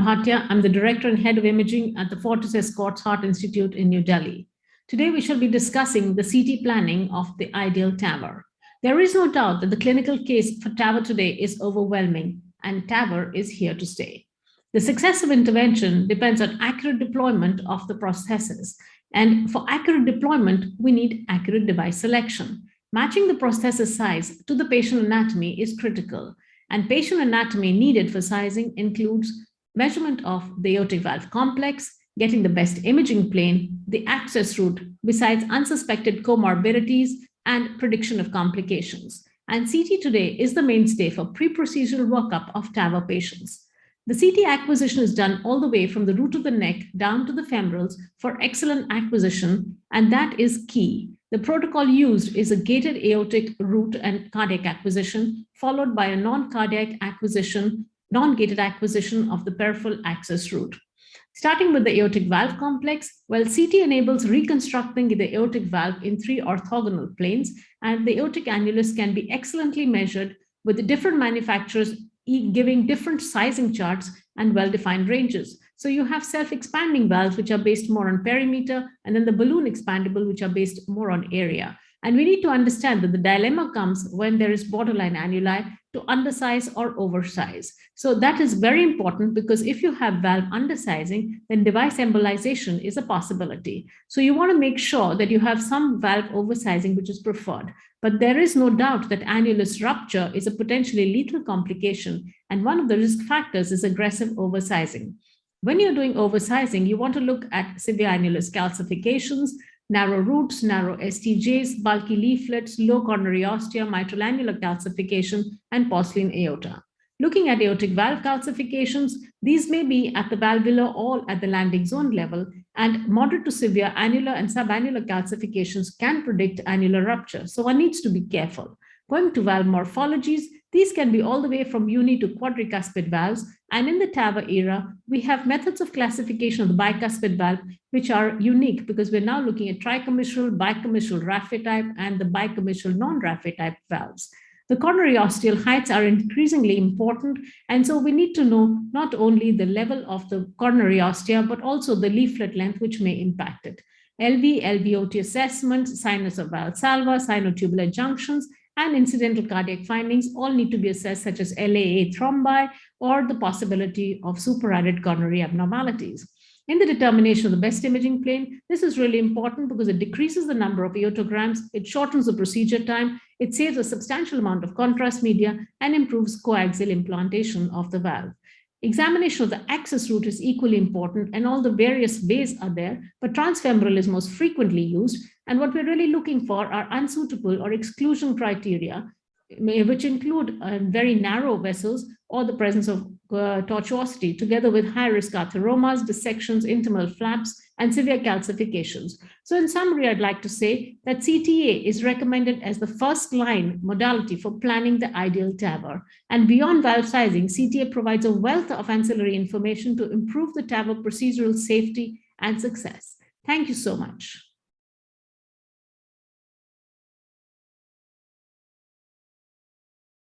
Bhatia. I'm the Director and Head of Imaging at the Fortis Escorts Heart Institute in New Delhi. Today, we shall be discussing the CT planning of the ideal Tavr. There is no doubt that the clinical case for Tavr today is overwhelming, and Tavr is here to stay. The success of intervention depends on accurate deployment of the prosthesis. And for accurate deployment, we need accurate device selection. Matching the prosthesis size to the patient anatomy is critical. And patient anatomy needed for sizing includes measurement of the aortic valve complex, getting the best imaging plane, the access route, besides unsuspected comorbidities and prediction of complications. And CT today is the mainstay for pre-procedural workup of Tavr patients. The CT acquisition is done all the way from the root of the neck down to the femorals for excellent acquisition, and that is key. The protocol used is a gated aortic root and cardiac acquisition, followed by a non-gated acquisition of the peripheral access route. Starting with the aortic valve complex, CT enables reconstructing the aortic valve in 3 orthogonal planes, and the aortic annulus can be excellently measured with the different manufacturers giving different sizing charts and well-defined ranges. So you have self-expanding valves, which are based more on perimeter, and then the balloon expandable, which are based more on area. And we need to understand that the dilemma comes when there is borderline annuli to undersize or oversize. So that is very important because if you have valve undersizing, then device embolization is a possibility. So you want to make sure that you have some valve oversizing, which is preferred. But there is no doubt that annulus rupture is a potentially lethal complication, and one of the risk factors is aggressive oversizing. When you're doing oversizing, you want to look at severe annulus calcifications, narrow roots, narrow STJs, bulky leaflets, low coronary ostia, mitral annular calcification, and porcelain aorta. Looking at aortic valve calcifications, these may be at the valvular or at the landing zone level, and moderate to severe annular and subannular calcifications can predict annular rupture. So one needs to be careful. Going to valve morphologies, these can be all the way from uni to quadricuspid valves. And in the Tavr era, we have methods of classification of the bicuspid valve, which are unique because we're now looking at tricommissural, bicommissural Raffet type, and the bicommissural non-Raffet type valves. The coronary ostial heights are increasingly important, and so we need to know not only the level of the coronary ostia, but also the leaflet length, which may impact it. LV, LVOT assessment, sinus of Valsalva, sinotubular junctions, and incidental cardiac findings all need to be assessed, such as LAA thrombi or the possibility of superadded coronary abnormalities. In the determination of the best imaging plane, this is really important because it decreases the number of aortograms, it shortens the procedure time, it saves a substantial amount of contrast media, and improves coaxial implantation of the valve. Examination of the access route is equally important, and all the various ways are there, but transfemoral is most frequently used. And what we're really looking for are unsuitable or exclusion criteria, which include very narrow vessels or the presence of tortuosity, together with high-risk atheromas, dissections, intimal flaps, and severe calcifications. So in summary, I'd like to say that CTA is recommended as the first-line modality for planning the ideal Tavr. And beyond valve sizing, CTA provides a wealth of ancillary information to improve the Tavr procedural safety and success. Thank you so much.